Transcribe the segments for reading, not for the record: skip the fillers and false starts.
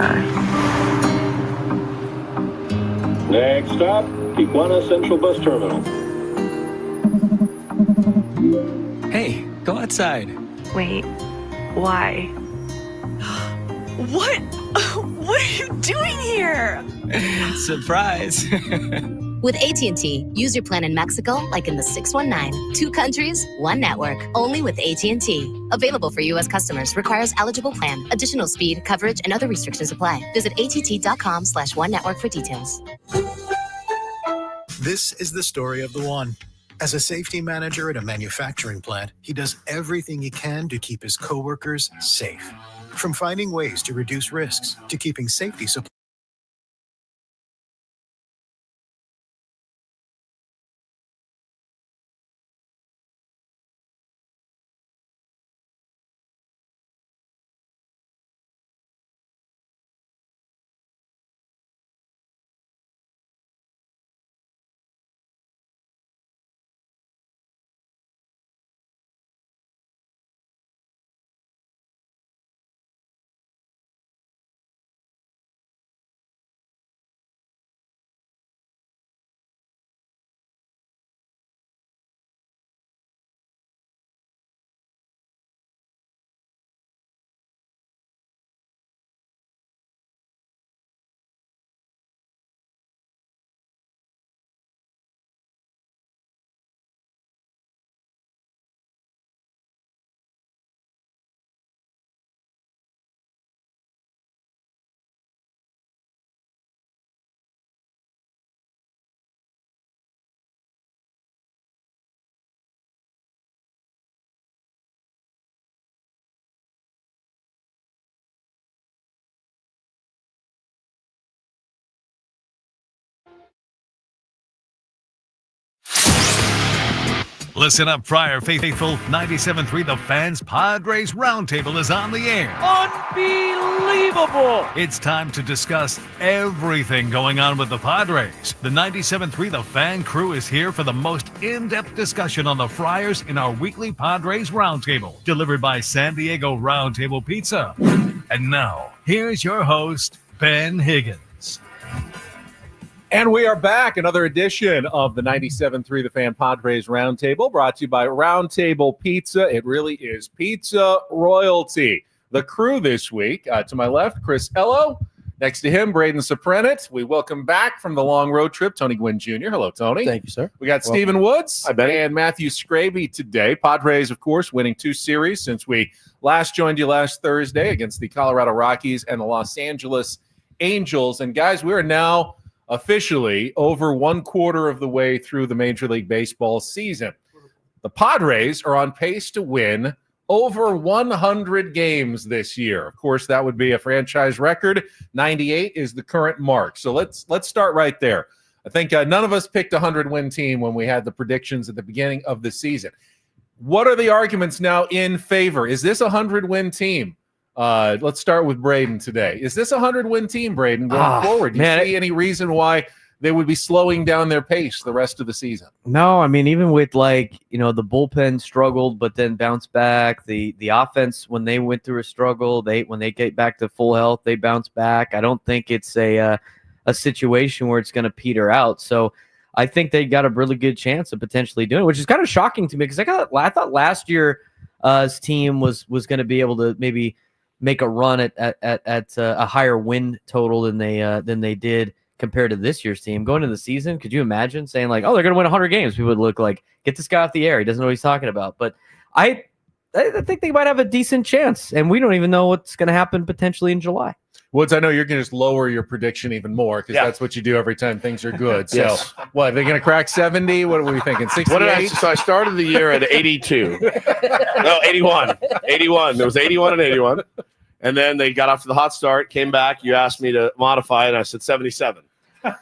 more. Next stop, Tijuana Central Bus Terminal. Hey, go outside. Wait, why? What? What are you doing here? Surprise. With AT&T, use your plan in Mexico like in the 619. 2 countries, 1 network. Only with AT&T. Available for U.S. customers. Requires eligible plan. Additional speed, coverage, and other restrictions apply. Visit att.com/one network for details. This is the story of the one. As a safety manager at a manufacturing plant, he does everything he can to keep his coworkers safe. From finding ways to reduce risks to keeping safety supplies. Listen up, Friar Faithful. 97.3 The Fan's Padres Roundtable is on the air. Unbelievable! It's time to discuss everything going on with the Padres. The 97.3 The Fan crew is here for the most in-depth discussion on the Friars in our weekly Padres Roundtable, delivered by San Diego Roundtable Pizza. And now, here's your host, Ben Higgins. And we are back. Another edition of the 97.3 The Fan Padres Roundtable, brought to you by Roundtable Pizza. It really is pizza royalty. The crew this week, to my left, Chris Ello. Next to him, Braden Soprenit. We welcome back from the long road trip, Tony Gwynn Jr. Hello, Tony. Thank you, sir. We got Stephen Woods Hi, Benny. and Matthew Scraby today. Padres, of course, winning 2 series since we last joined you last Thursday against the Colorado Rockies and the Los Angeles Angels. And, guys, we are now officially over 1/4 of the way through the Major League Baseball season. The Padres are on pace to win over 100 games this year. Of course, that would be a franchise record. 98 is the current mark. So let's start right there. I think none of us picked a 100-win team when we had the predictions at the beginning of the season. What are the arguments now in favor? Is this a 100-win team? Let's start with Braden today. Is this a 100-win team, Braden, going forward? Do you see any reason why they would be slowing down their pace the rest of the season? No, I mean, even with the bullpen struggled, but then bounced back. The offense, when they went through a struggle, when they get back to full health, they bounce back. I don't think it's a situation where it's going to peter out. So I think they got a really good chance of potentially doing it, which is kind of shocking to me because I thought last year's team was going to be able to maybe make a run at a higher win total than they did compared to this year's team. Going into the season, could you imagine saying like, oh, they're going to win 100 games? People would look like, get this guy off the air. He doesn't know what he's talking about. But I think they might have a decent chance, and we don't even know what's going to happen potentially in July. Woods, I know you're going to just lower your prediction even more because that's what you do every time things are good. So, Yes. What, are they going to crack 70? What are we thinking, 68? So I started the year at 82. No, 81. 81. There was 81 and 81. And then they got off to the hot start, came back. You asked me to modify it, and I said 77.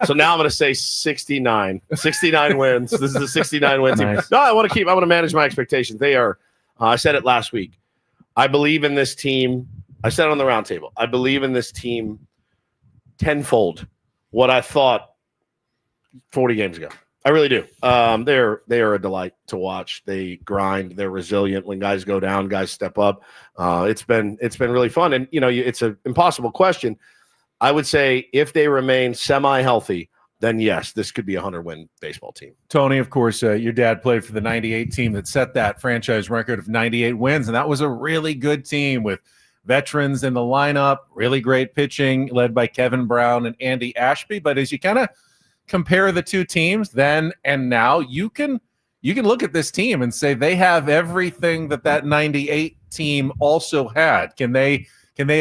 So now I'm going to say 69. 69 wins. This is a 69 win team. Nice. No, I want to manage my expectations. They are, I said it last week. I believe in this team. I said it on the roundtable. I believe in this team tenfold what I thought 40 games ago. I really do. They are a delight to watch. They grind. They're resilient. When guys go down, guys step up. It's been really fun. And it's an impossible question. I would say if they remain semi-healthy, then yes, this could be a 100-win baseball team. Tony, of course, your dad played for the 98 team that set that franchise record of 98 wins, and that was a really good team with veterans in the lineup, really great pitching led by Kevin Brown and Andy Ashby. But as you kind of compare the two teams then and now, you can look at this team and say they have everything that 98 team also had. Can they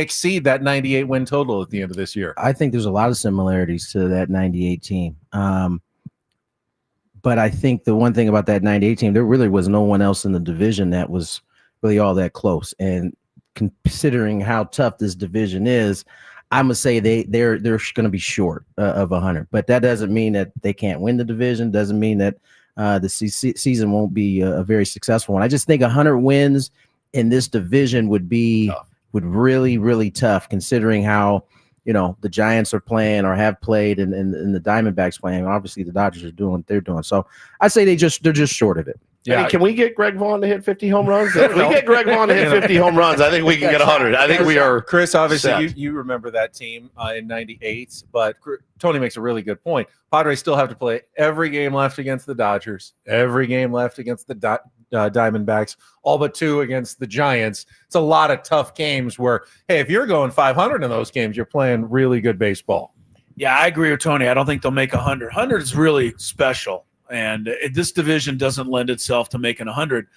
exceed that 98 win total at the end of this year? I think there's a lot of similarities to that 98 team. But I think the one thing about that 98 team, there really was no one else in the division that was really all that close. And considering how tough this division is, I'm going to say they're going to be short of 100. But that doesn't mean that they can't win the division. Doesn't mean that the season won't be a very successful one. I just think 100 wins in this division would be really, really tough, considering how the Giants are playing or have played, and the Diamondbacks playing. Obviously, the Dodgers are doing what they're doing. So I say they're just short of it. Yeah. Hey, can we get Greg Vaughn to hit 50 home runs? If we get Greg Vaughn to hit 50 home runs, I think we can get 100. I think we are. Chris, obviously, set. you remember that team in 98, but Tony makes a really good point. Padres still have to play every game left against the Dodgers, every game left against the Diamondbacks, all but 2 against the Giants. It's a lot of tough games where, hey, if you're going 500 in those games, you're playing really good baseball. Yeah, I agree with Tony. I don't think they'll make 100. 100 is really special. And this division doesn't lend itself to making 100,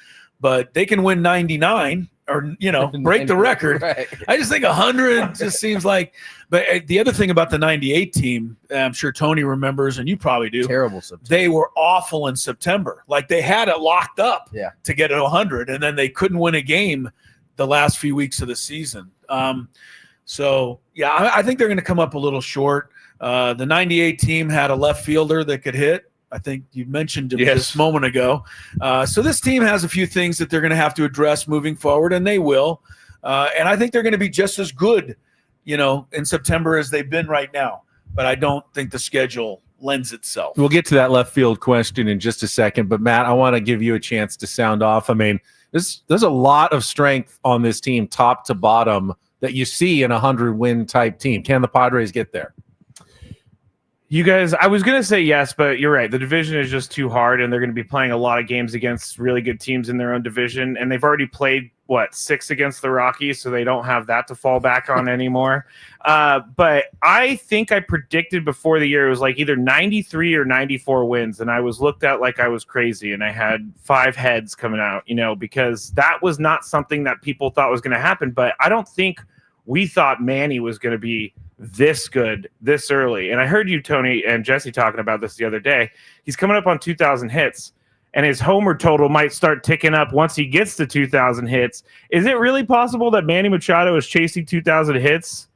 but they can win 99 or, break the record. Right. I just think 100 just seems like – but the other thing about the 98 team, I'm sure Tony remembers, and you probably do. Terrible September. They were awful in September. Like they had it locked up to get it 100, and then they couldn't win a game the last few weeks of the season. I think they're going to come up a little short. The 98 team had a left fielder that could hit. I think you mentioned it just a moment ago. So this team has a few things that they're going to have to address moving forward, and they will. And I think they're going to be just as good, in September as they've been right now. But I don't think the schedule lends itself. We'll get to that left field question in just a second. But, Matt, I want to give you a chance to sound off. I mean, there's a lot of strength on this team, top to bottom, that you see in a 100-win type team. Can the Padres get there? You guys, I was going to say yes, but you're right. The division is just too hard, and they're going to be playing a lot of games against really good teams in their own division. And they've already played, 6 against the Rockies, so they don't have that to fall back on anymore. But I think I predicted before the year it was like either 93 or 94 wins, and I was looked at like I was crazy, and I had 5 heads coming out, because that was not something that people thought was going to happen. But I don't think we thought Manny was going to be this good this early. And I heard you, Tony, and Jesse talking about this the other day. He's coming up on 2,000 hits, and his homer total might start ticking up once he gets to 2,000 hits. Is it really possible that Manny Machado is chasing 2,000 hits?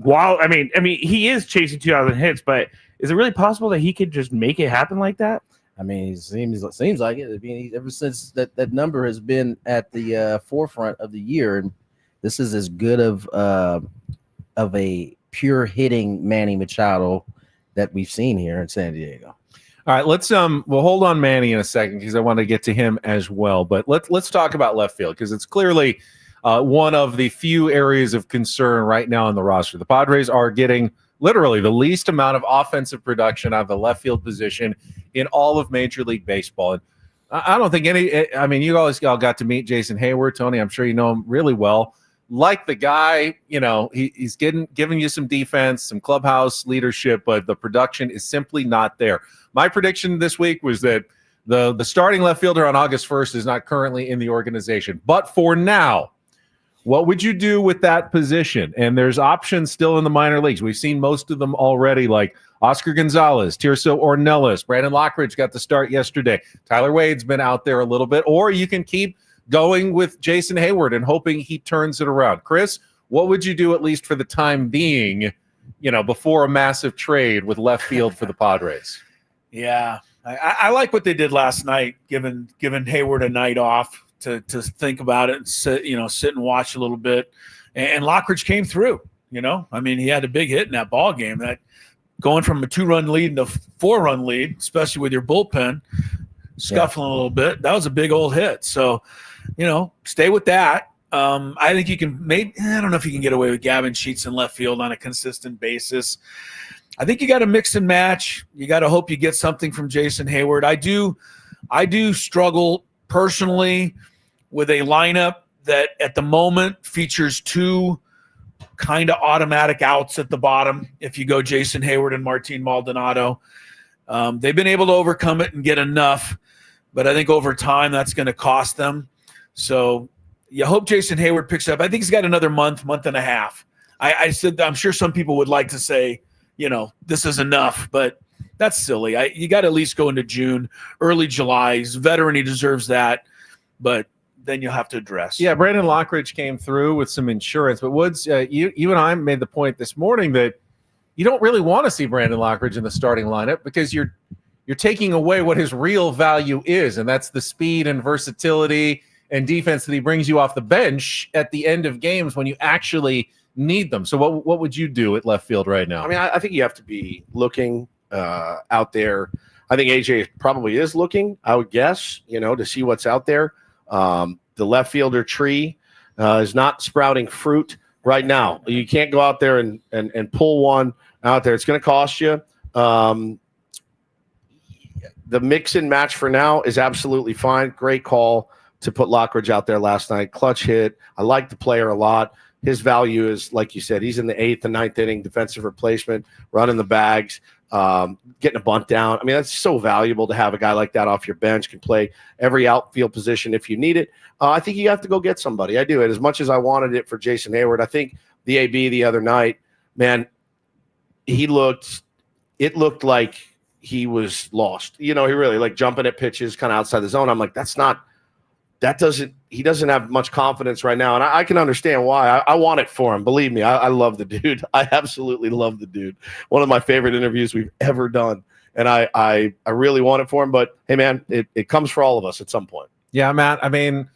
I mean, he is chasing 2,000 hits, but is it really possible that he could just make it happen like that? I mean, it seems like it. I mean, ever since that number has been at the forefront of the year, and this is as good of a pure hitting Manny Machado that we've seen here in San Diego. All right, let's we'll hold on Manny in a second because I want to get to him as well. But let's talk about left field because it's clearly one of the few areas of concern right now on the roster. The Padres are getting literally the least amount of offensive production out of the left field position in all of Major League Baseball. And I don't think you all got to meet Jason Hayward, Tony. I'm sure you know him really well. Like the guy, he's giving you some defense, some clubhouse leadership, but the production is simply not there. My prediction this week was that the starting left fielder on August 1st is not currently in the organization. But for now, what would you do with that position? And there's options still in the minor leagues. We've seen most of them already, like Oscar Gonzalez, Tirso Ornelas, Brandon Lockridge got the start yesterday. Tyler Wade's been out there a little bit. Or you can keep going with Jason Hayward and hoping he turns it around. Chris, what would you do at least for the time being, before a massive trade with left field for the Padres? Yeah, I like what they did last night, giving Hayward a night off to think about it and sit and watch a little bit. And Lockridge came through. He had a big hit in that ball game. That going from a 2-run lead to 4-run lead, especially with your bullpen scuffling a little bit, that was a big old hit. So, stay with that. I think you can I don't know if you can get away with Gavin Sheets in left field on a consistent basis. I think you got to mix and match. You got to hope you get something from Jason Hayward. I do struggle personally with a lineup that at the moment features two kind of automatic outs at the bottom if you go Jason Hayward and Martin Maldonado. They've been able to overcome it and get enough, but I think over time that's going to cost them. So you hope Jason Hayward picks up. I think he's got another month and a half. I said I'm sure some people would like to say, this is enough, but that's silly. You got to at least go into June, early July. He's a veteran. He deserves that, but then you'll have to address. Yeah, Brandon Lockridge came through with some insurance, but Woods, you and I made the point this morning that you don't really want to see Brandon Lockridge in the starting lineup because you're taking away what his real value is, and that's the speed and versatility and defense that he brings you off the bench at the end of games when you actually need them. So what would you do at left field right now? I mean, I think you have to be looking out there. I think AJ probably is looking, I would guess, to see what's out there. The left fielder tree is not sprouting fruit right now. You can't go out there and pull one out there. It's going to cost you. The mix and match for now is absolutely fine. Great call to put Lockridge out there last night. Clutch hit. I like the player a lot. His value is, like you said, he's in the 8th and 9th inning, defensive replacement, running the bags, getting a bunt down. I mean, that's so valuable to have a guy like that off your bench, can play every outfield position if you need it. I think you have to go get somebody. I do it as much as I wanted it for Jason Hayward. I think the AB the other night, man, it looked like he was lost. He really like jumping at pitches kind of outside the zone. I'm like, he doesn't have much confidence right now. And I can understand why. I want it for him. Believe me, I love the dude. I absolutely love the dude. One of my favorite interviews we've ever done. And I really want it for him. But hey, man, it comes for all of us at some point. Yeah, Matt. I mean,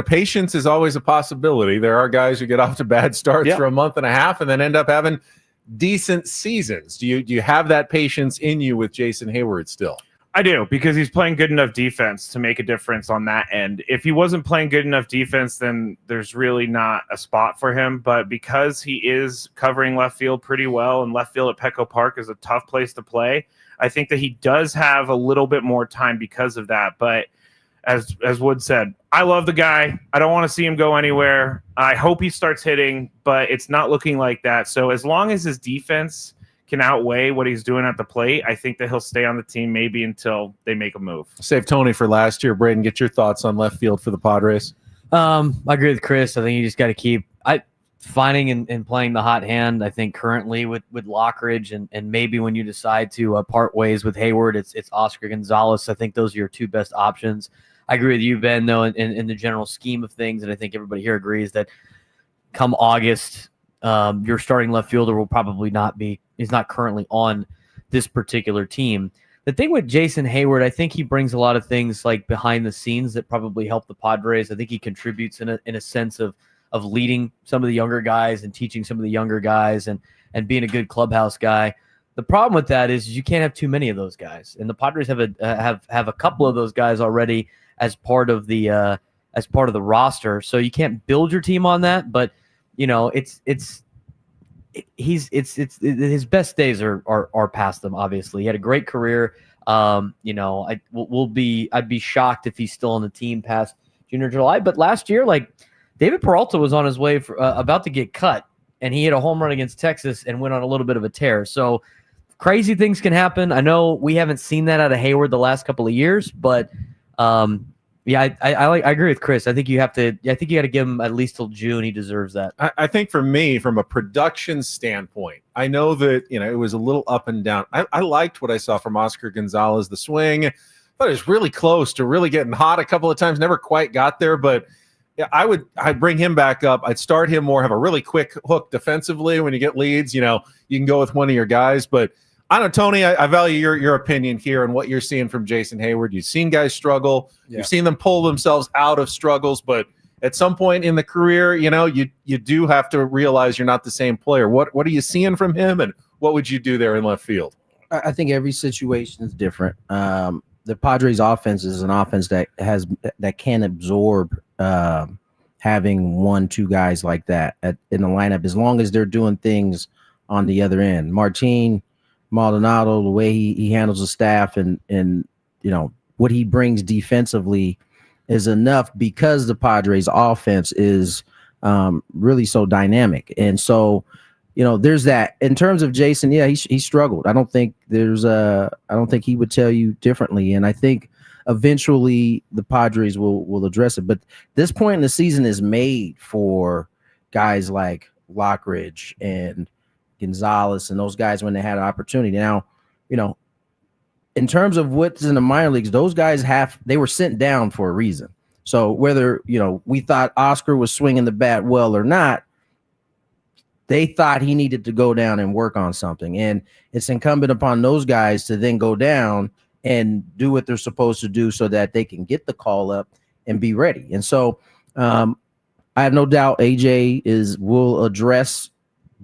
patience is always a possibility. There are guys who get off to bad starts for a month and a half and then end up having decent seasons. Do you have that patience in you with Jason Hayward still? I do, because he's playing good enough defense to make a difference on that end. If he wasn't playing good enough defense, then there's really not a spot for him. But because he is covering left field pretty well, and left field at Petco Park is a tough place to play, I think that he does have a little bit more time because of that. But as Wood said, I love the guy. I don't want to see him go anywhere. I hope he starts hitting, but it's not looking like that. So as long as his defense can outweigh what he's doing at the plate, I think that he'll stay on the team maybe until they make a move. Save Tony for last year. Braden, get your thoughts on left field for the Padres. I agree with Chris. I think you just got to keep finding and playing the hot hand. I think currently with Lockridge and maybe when you decide to part ways with Hayward, it's Oscar Gonzalez. I think those are your two best options. I agree with you, Ben, though, in the general scheme of things, and I think everybody here agrees that come August, your starting left fielder will probably he's not currently on this particular team. The thing with Jason Hayward, I think he brings a lot of things like behind the scenes that probably help the Padres. I think he contributes in a sense of leading some of the younger guys and teaching some of the younger guys and being a good clubhouse guy. The problem with that is you can't have too many of those guys, and the Padres have a couple of those guys already as part of the roster. So you can't build your team on that, but his best days are past them. Obviously, he had a great career. I'd be shocked if he's still on the team past June or July. But last year, like David Peralta was on his way about to get cut, and he hit a home run against Texas and went on a little bit of a tear. So crazy things can happen. I know we haven't seen that out of Hayward the last couple of years, but I agree with Chris. I think you got to give him at least till June. He deserves that. I think for me, from a production standpoint, I know that it was a little up and down. I liked what I saw from Oscar Gonzalez. The swing, I thought it was really close to really getting hot a couple of times. Never quite got there, but yeah, I'd bring him back up. I'd start him more, have a really quick hook defensively when you get leads. You can go with one of your guys, but I don't know, Tony, I value your opinion here and what you're seeing from Jason Hayward. You've seen guys struggle. Yeah. You've seen them pull themselves out of struggles, but at some point in the career, you do have to realize you're not the same player. What are you seeing from him, and what would you do there in left field? I think every situation is different. The Padres offense is an offense that can absorb having 1-2 guys like that in the lineup, as long as they're doing things on the other end. Martin Maldonado, the way he handles the staff and what he brings defensively is enough, because the Padres offense is really so dynamic. And so, there's that. In terms of Jason, yeah, he struggled. I don't think he would tell you differently. And I think eventually the Padres will address it. But this point in the season is made for guys like Lockridge and Gonzalez and those guys when they had an opportunity. Now, in terms of what's in the minor leagues, those guys they were sent down for a reason. So whether, we thought Oscar was swinging the bat well or not, they thought he needed to go down and work on something. And it's incumbent upon those guys to then go down and do what they're supposed to do so that they can get the call up and be ready. And so I have no doubt AJ will address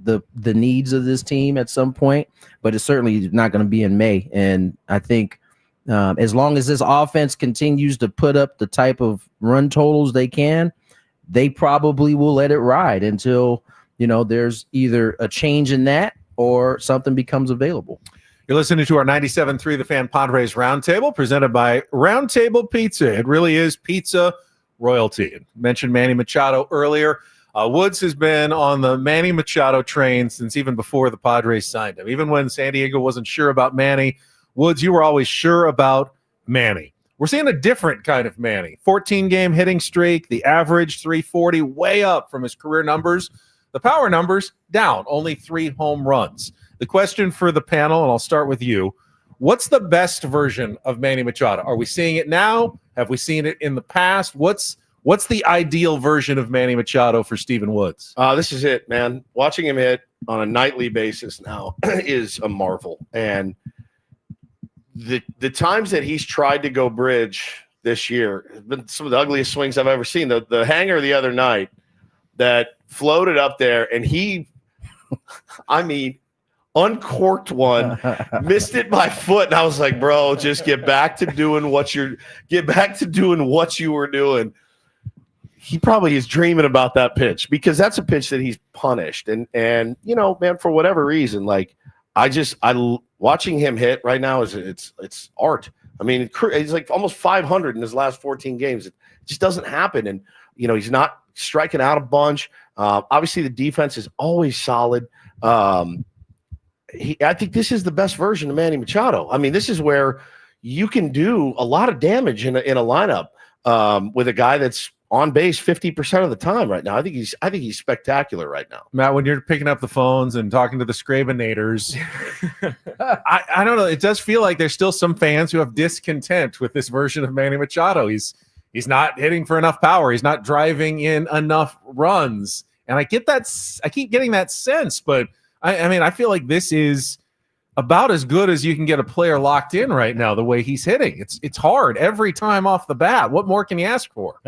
the needs of this team at some point, but it's certainly not going to be in May. And I think as long as this offense continues to put up the type of run totals they can, they probably will let it ride until there's either a change in that or something becomes available. You're listening to our 97.3 The Fan Padres Roundtable, presented by Roundtable Pizza. It really is pizza royalty. I mentioned Manny Machado earlier. Woods has been on the Manny Machado train since even before the Padres signed him. Even when San Diego wasn't sure about Manny, Woods, you were always sure about Manny. We're seeing a different kind of Manny. 14-game hitting streak, the average 340, way up from his career numbers. The power numbers down, only 3 home runs. The question for the panel, and I'll start with you, what's the best version of Manny Machado? Are we seeing it now? Have we seen it in the past? What's the ideal version of Manny Machado for Stephen Woods? This is it, man. Watching him hit on a nightly basis now is a marvel. And the times that he's tried to go bridge this year have been some of the ugliest swings I've ever seen. The hanger the other night that floated up there, and he, uncorked one, missed it by foot, and I was like, bro, just get back to doing what you were doing. He probably is dreaming about that pitch, because that's a pitch that he's punished. And man, for whatever reason, like watching him hit right now it's art. He's like almost 500 in his last 14 games. It just doesn't happen. And he's not striking out a bunch. Obviously the defense is always solid. I think this is the best version of Manny Machado. This is where you can do a lot of damage in a lineup with a guy that's on base 50% of the time right now. I think he's spectacular right now. Matt, when you're picking up the phones and talking to the Scravenators, I don't know. It does feel like there's still some fans who have discontent with this version of Manny Machado. He's not hitting for enough power. He's not driving in enough runs. And I get that. I keep getting that sense, but I feel like this is about as good as you can get a player locked in right now, the way he's hitting. It's hard every time off the bat. What more can you ask for?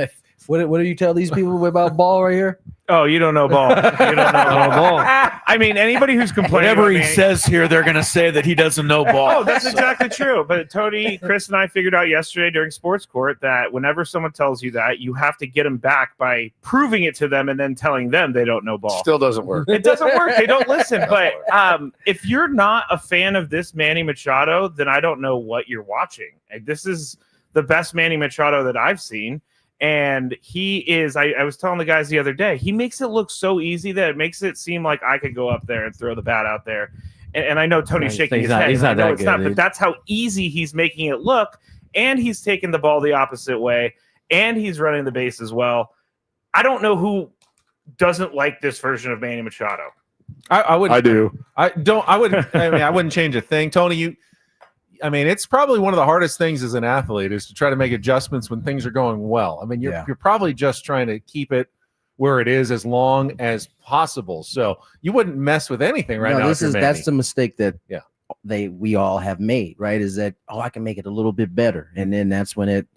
What do you tell these people about ball right here? Oh, you don't know ball. You don't know ball. Anybody who's complaining, whatever he says here, they're going to say that he doesn't know ball. Oh, that's exactly true. But Tony, Chris, and I figured out yesterday during Sports Court that whenever someone tells you that, you have to get them back by proving it to them and then telling them they don't know ball. Still doesn't work. It doesn't work. They don't listen. But if you're not a fan of this Manny Machado, then I don't know what you're watching. This is the best Manny Machado that I've seen. And he is, I was telling the guys the other day, he makes it look so easy that it makes it seem like I could go up there and throw the bat out there. And I know Tony's shaking his head. He's not that good, but that's how easy he's making it look. And he's taking the ball the opposite way. And he's running the base as well. I don't know who doesn't like this version of Manny Machado. I would. I do. I wouldn't change a thing. Tony, it's probably one of the hardest things as an athlete is to try to make adjustments when things are going well. You're probably just trying to keep it where it is as long as possible. So you wouldn't mess with anything right now. That's the mistake that we all have made, right? Is that, I can make it a little bit better. And then that's when it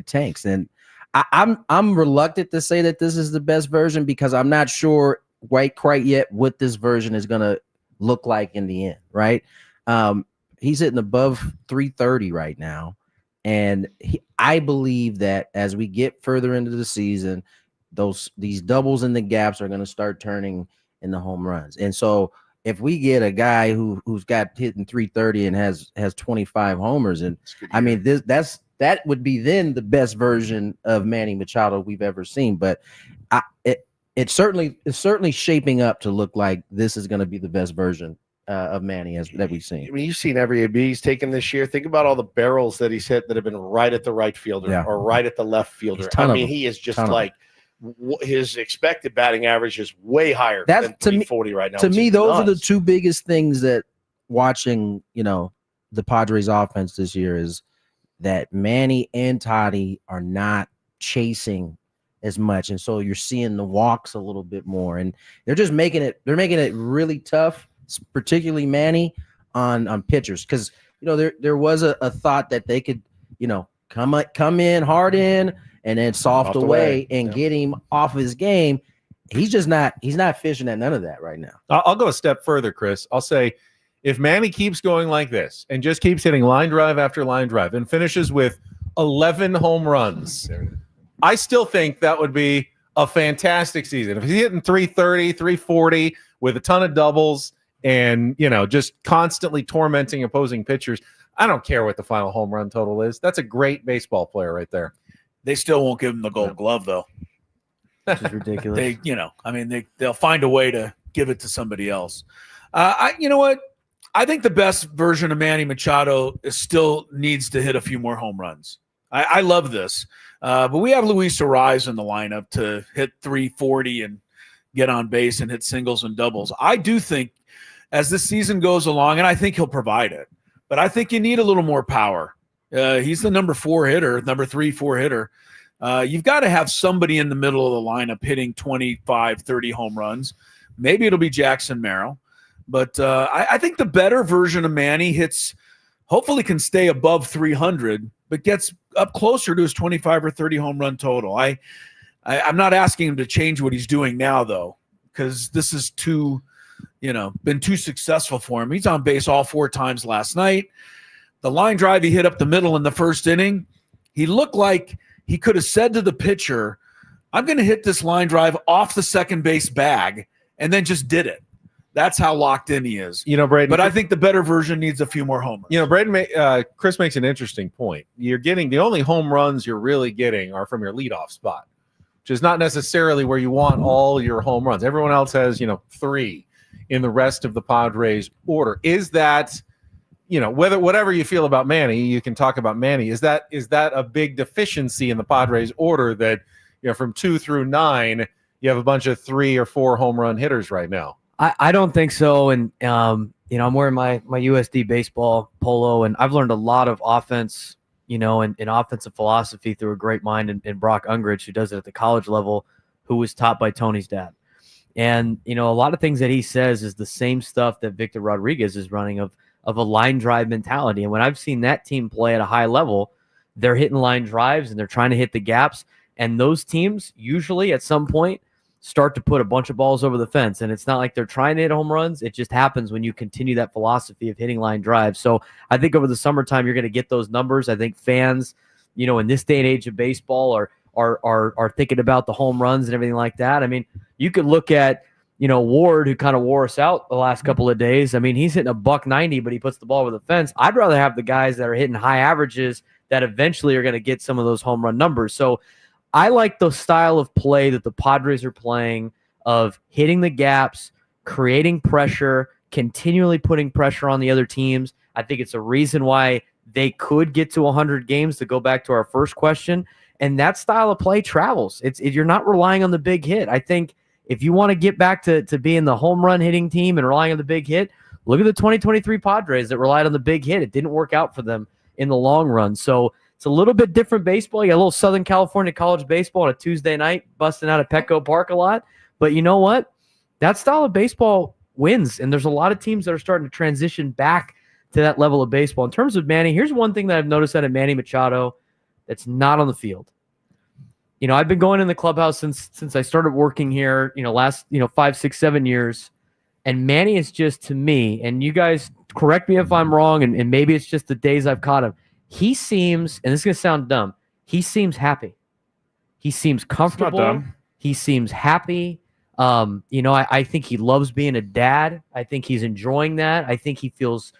tanks. And I'm reluctant to say that this is the best version, because I'm not sure quite yet what this version is going to look like in the end, right? He's hitting above 330 right now. And I believe that as we get further into the season, these doubles in the gaps are going to start turning into home runs. And so if we get a guy who's got hitting 330 and has 25 homers, and I mean that would be then the best version of Manny Machado we've ever seen. But it's certainly shaping up to look like this is going to be the best version of Manny that we've seen. I mean, you've seen every AB he's taken this year. Think about all the barrels that he's hit that have been right at the right fielder or right at the left fielder. I mean, he is just like his expected batting average is way higher than 340 right now. To me, those are the two biggest things that watching, the Padres offense this year is that Manny and Toddy are not chasing as much. And so you're seeing the walks a little bit more, and they're just making it really tough, particularly Manny on pitchers. Cause there was a thought that they could, come in hard in and then soft away and get him off his game. He's not fishing at none of that right now. I'll go a step further, Chris. I'll say if Manny keeps going like this and just keeps hitting line drive after line drive and finishes with 11 home runs, I still think that would be a fantastic season. If he's hitting 330, 340 with a ton of doubles and, just constantly tormenting opposing pitchers, I don't care what the final home run total is. That's a great baseball player right there. They still won't give him the Gold Glove, though. Which is ridiculous. They'll find a way to give it to somebody else. You know what? I think the best version of Manny Machado still needs to hit a few more home runs. I love this. But we have Luis Ariz in the lineup to hit 340 and get on base and hit singles and doubles. I do think as this season goes along, and I think he'll provide it, but I think you need a little more power. He's the number 4 hitter, number 3, 4 hitter. You've got to have somebody in the middle of the lineup hitting 25, 30 home runs. Maybe it'll be Jackson Merrill. But I think the better version of Manny hopefully can stay above 300, but gets up closer to his 25 or 30 home run total. I'm not asking him to change what he's doing now, though, because this is been too successful for him. He's on base all 4 times last night. The line drive he hit up the middle in the first inning, he looked like he could have said to the pitcher, I'm going to hit this line drive off the second base bag, and then just did it. That's how locked in he is. Braden. But I think the better version needs a few more homers. Braden, Chris makes an interesting point. You're getting the only home runs you're really getting are from your leadoff spot, which is not necessarily where you want all your home runs. Everyone else has, 3 in the rest of the Padres order. Is that, whatever you feel about Manny, you can talk about Manny. Is that a big deficiency in the Padres order that, from 2 through 9, you have a bunch of 3 or 4 home run hitters right now? I don't think so. And, I'm wearing my USD baseball polo, and I've learned a lot of offense, and offensive philosophy through a great mind in Brock Ungrich, who does it at the college level, who was taught by Tony's dad. And, a lot of things that he says is the same stuff that Victor Rodriguez is running of a line drive mentality. And when I've seen that team play at a high level, they're hitting line drives and they're trying to hit the gaps. And those teams usually at some point start to put a bunch of balls over the fence. And it's not like they're trying to hit home runs. It just happens when you continue that philosophy of hitting line drives. So I think over the summertime, you're going to get those numbers. I think fans, in this day and age of baseball are thinking about the home runs and everything like that. I mean, you could look at, Ward, who kind of wore us out the last couple of days. I mean, he's hitting $190, but he puts the ball over the fence. I'd rather have the guys that are hitting high averages that eventually are going to get some of those home run numbers. So I like the style of play that the Padres are playing of hitting the gaps, creating pressure, continually putting pressure on the other teams. I think it's a reason why they could get to 100 games, to go back to our first question. And that style of play travels. You're not relying on the big hit. I think if you want to get back to being the home run hitting team and relying on the big hit, look at the 2023 Padres that relied on the big hit. It didn't work out for them in the long run. So it's a little bit different baseball. You got a little Southern California college baseball on a Tuesday night, busting out at Petco Park a lot. But you know what? That style of baseball wins. And there's a lot of teams that are starting to transition back to that level of baseball. In terms of Manny, here's one thing that I've noticed out of Manny Machado that's not on the field. I've been going in the clubhouse since I started working here, last, 5, 6, 7 years. And Manny is just, to me, and you guys correct me if I'm wrong, and maybe it's just the days I've caught him. He seems, and this is going to sound dumb, he seems happy. He seems comfortable. He seems happy. I think he loves being a dad. I think he's enjoying that. I think he feels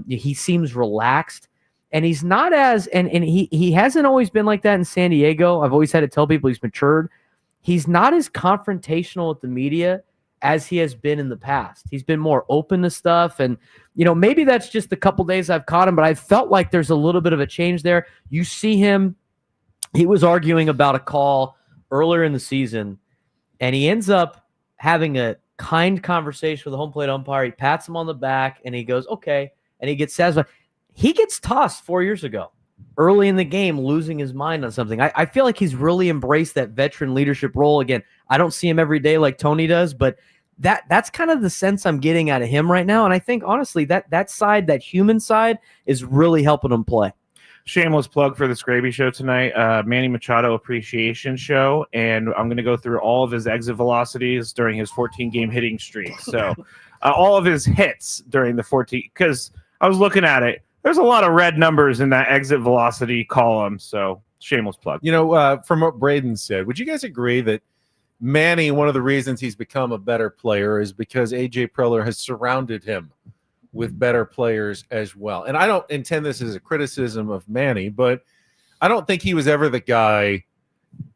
he seems relaxed. And he's not and he hasn't always been like that in San Diego. I've always had to tell people he's matured. He's not as confrontational with the media as he has been in the past. He's been more open to stuff. And, maybe that's just the couple days I've caught him, but I felt like there's a little bit of a change there. You see him, he was arguing about a call earlier in the season, and he ends up having a kind conversation with the home plate umpire. He pats him on the back, and he goes, okay, and he gets satisfied. He gets tossed 4 years ago, early in the game, losing his mind on something. I feel like he's really embraced that veteran leadership role. Again, I don't see him every day like Tony does, but that's kind of the sense I'm getting out of him right now. And I think, honestly, that side, that human side, is really helping him play. Shameless plug for this Gravy Show tonight, Manny Machado Appreciation Show, and I'm going to go through all of his exit velocities during his 14-game hitting streak. So all of his hits during the 14, because I was looking at it. There's a lot of red numbers in that exit velocity column, so shameless plug. From what Braden said, would you guys agree that Manny, one of the reasons he's become a better player is because A.J. Preller has surrounded him with better players as well? And I don't intend this as a criticism of Manny, but I don't think he was ever the guy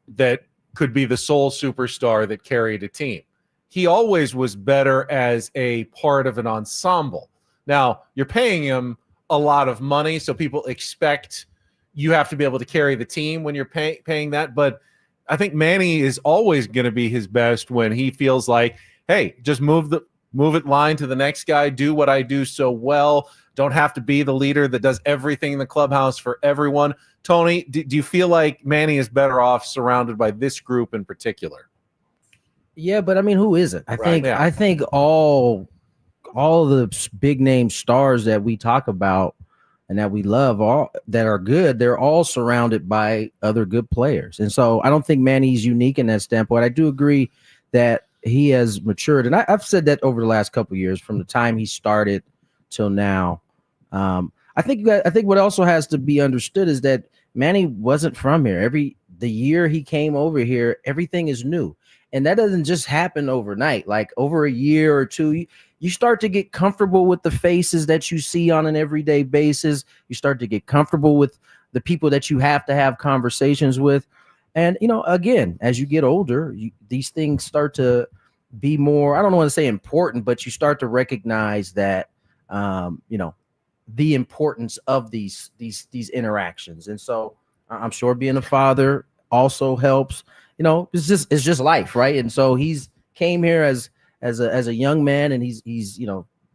that could be the sole superstar that carried a team. He always was better as a part of an ensemble. Now, you're paying him a lot of money, so people expect you have to be able to carry the team when you're paying that. But I think Manny is always going to be his best when he feels like, hey, just move it line to the next guy, do what I do so well. Don't have to be the leader that does everything in the clubhouse for everyone. Tony, do you feel like Manny is better off surrounded by this group in particular? Yeah, but I mean, who isn't? I think all the big name stars that we talk about and that we love, all that are good, they're all surrounded by other good players. And so I don't think Manny's unique in that standpoint. I do agree that he has matured. And I've said that over the last couple of years, from the time he started till now. I think what also has to be understood is that Manny wasn't from here. The year he came over here, everything is new. And that doesn't just happen overnight. Like over a year or two, you start to get comfortable with the faces that you see on an everyday basis. You start to get comfortable with the people that you have to have conversations with. And, again, as you get older, these things start to be more, I don't want to say important, but you start to recognize that, the importance of these interactions. And so I'm sure being a father also helps. It's just life, right? And so he's came here as a young man, and he's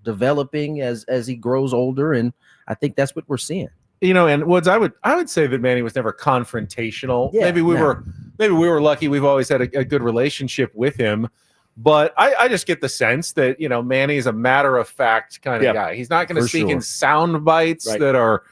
developing as he grows older, and I think that's what we're seeing. And Woods, I would say that Manny was never confrontational. Yeah, maybe we were lucky. We've always had a good relationship with him, but I just get the sense that Manny is a matter of fact kind of guy. He's not going to speak in sound bites that are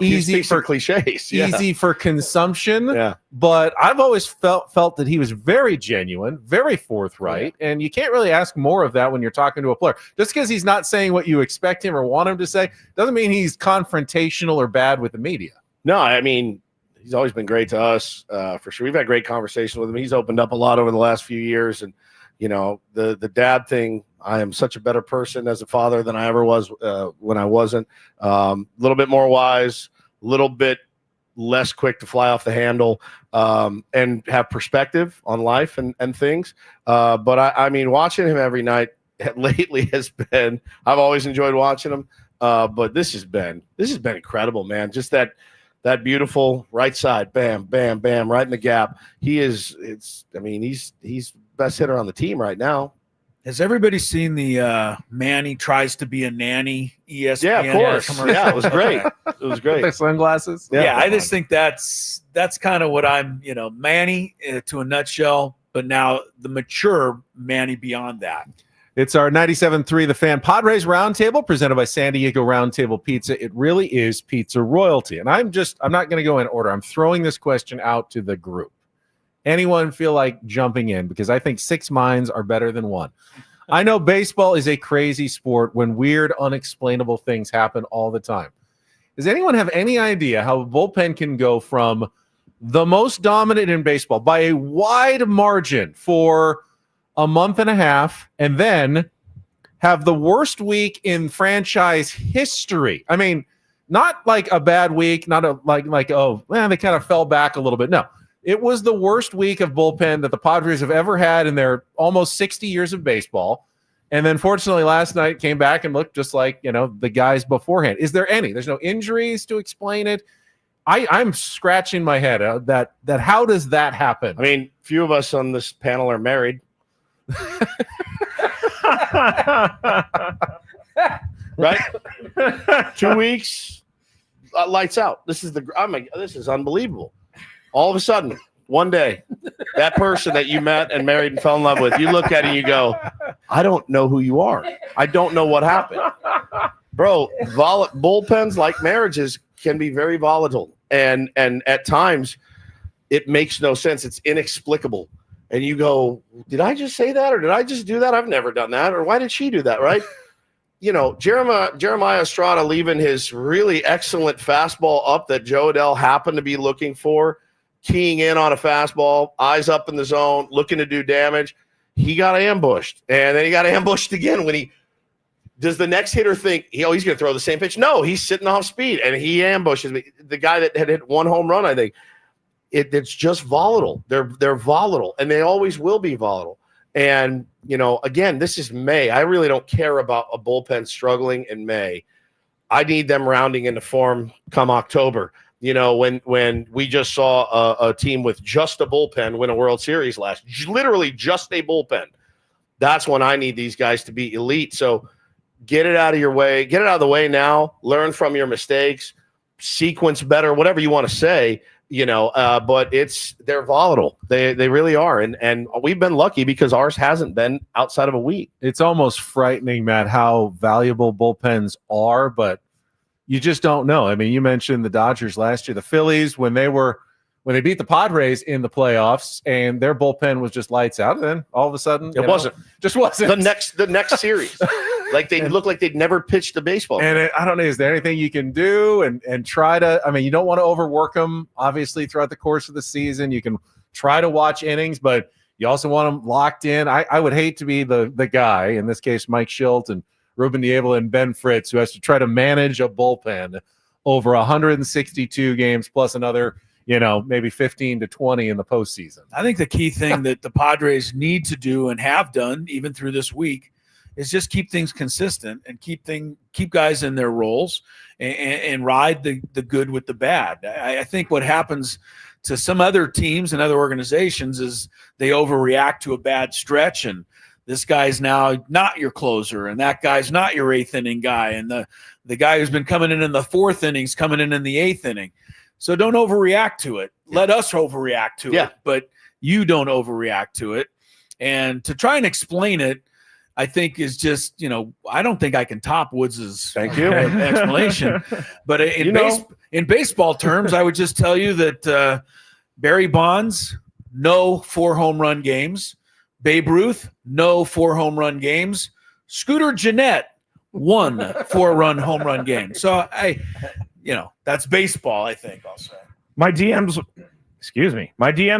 easy for cliches, easy for consumption. Yeah. But I've always felt that he was very genuine, very forthright, and you can't really ask more of that when you're talking to a player. Just because he's not saying what you expect him or want him to say doesn't mean he's confrontational or bad with the media. No, I mean, he's always been great to us, for sure. We've had great conversations with him. He's opened up a lot over the last few years, and the dad thing. I am such a better person as a father than I ever was when I wasn't. A little bit more wise, a little bit less quick to fly off the handle, and have perspective on life and things. But I mean, watching him every night lately has been, I've always enjoyed watching him. But this has been incredible, man. Just that beautiful right side, bam, bam, bam, right in the gap. He's best hitter on the team right now. Has everybody seen the Manny tries to be a nanny ESPN? Yeah, of course. Yeah, it was great. It was great. With the sunglasses. Yeah, I just think that's kind of what I'm, Manny to a nutshell, but now the mature Manny beyond that. It's our 97.3 The Fan Padres Roundtable presented by San Diego Roundtable Pizza. It really is pizza royalty. And I'm not going to go in order. I'm throwing this question out to the group. Anyone feel like jumping in? Because I think six minds are better than one. I know baseball is a crazy sport when weird, unexplainable things happen all the time. Does anyone have any idea how a bullpen can go from the most dominant in baseball by a wide margin for a month and a half, and then have the worst week in franchise history. I mean, not like a bad week, not a like oh, man, they kind of fell back a little bit. No, it was the worst week of bullpen that the Padres have ever had in their almost 60 years of baseball. And then fortunately last night came back and looked just like, the guys beforehand. Is there any? There's no injuries to explain it. I'm scratching my head that how does that happen? I mean, few of us on this panel are married. Right? 2 weeks, lights out. This is unbelievable. All of a sudden, one day, that person that you met and married and fell in love with, you look at it and you go, I don't know who you are. I don't know what happened. Bro, bullpens, like marriages, can be very volatile. And at times, it makes no sense. It's inexplicable. And you go, did I just say that? Or did I just do that? I've never done that. Or why did she do that, right? Jeremiah Estrada leaving his really excellent fastball up that Joe Adell happened to be looking for, keying in on a fastball, eyes up in the zone, looking to do damage. He got ambushed. And then he got ambushed again when does the next hitter think, he's going to throw the same pitch? No, he's sitting off speed, and he ambushes me. The guy that had hit one home run, I think. It's just volatile. They're volatile, and they always will be volatile. And, again, this is May. I really don't care about a bullpen struggling in May. I need them rounding into form come October. When we just saw a team with just a bullpen win a World Series literally just a bullpen. That's when I need these guys to be elite. So get it out of your way. Get it out of the way now. Learn from your mistakes. Sequence better, whatever you want to say. But they're volatile. They really are. And we've been lucky because ours hasn't been outside of a week. It's almost frightening, Matt, how valuable bullpens are, but you just don't know. I mean, you mentioned the Dodgers last year, the Phillies, when they beat the Padres in the playoffs and their bullpen was just lights out, and then all of a sudden wasn't the next series. Like they look like they'd never pitched a baseball. And I don't know, is there anything you can do and try to, I mean, you don't want to overwork them, obviously, throughout the course of the season. You can try to watch innings, but you also want them locked in. I would hate to be the guy, in this case, Mike Schilt and Ruben Niebla and Ben Fritz, who has to try to manage a bullpen over 162 games plus another, maybe 15 to 20 in the postseason. I think the key thing that the Padres need to do and have done even through this week is just keep things consistent and keep guys in their roles and ride the good with the bad. I think what happens to some other teams and other organizations is they overreact to a bad stretch, and this guy's now not your closer, and that guy's not your eighth inning guy, and the guy who's been coming in the fourth inning's coming in the eighth inning. So don't overreact to it. Yeah. Let us overreact to it, but you don't overreact to it. And to try and explain it, I think is just, I don't think I can top Woods's explanation. But in baseball terms, I would just tell you that Barry Bonds, no 4 home run games. Babe Ruth, no 4 home run games. Scooter Gennett, 1 4-run home run game. So that's baseball, I think I'll say. My DMs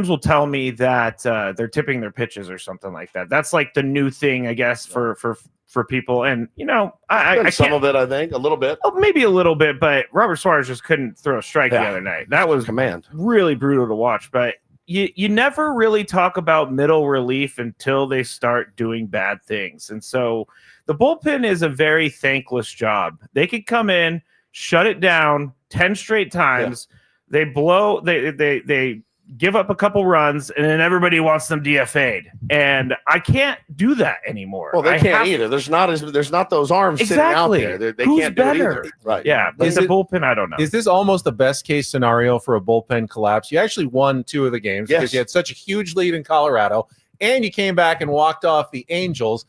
will tell me that they're tipping their pitches or something like that. That's like the new thing, I guess, for people. And I some of it, I think, a little bit, maybe a little bit. But Robert Suarez just couldn't throw a strike the other night. That was really brutal to watch. But you never really talk about middle relief until they start doing bad things. And so the bullpen is a very thankless job. They could come in, shut it down 10 straight times. Yeah. They give up a couple runs, and then everybody wants them DFA'd. And I can't do that anymore. Well, they can't either. There's not those arms sitting out there. They can't do it either. Right. Yeah, but the bullpen, I don't know. Is this almost the best case scenario for a bullpen collapse? You actually won 2 of the games because you had such a huge lead in Colorado, and you came back and walked off the Angels.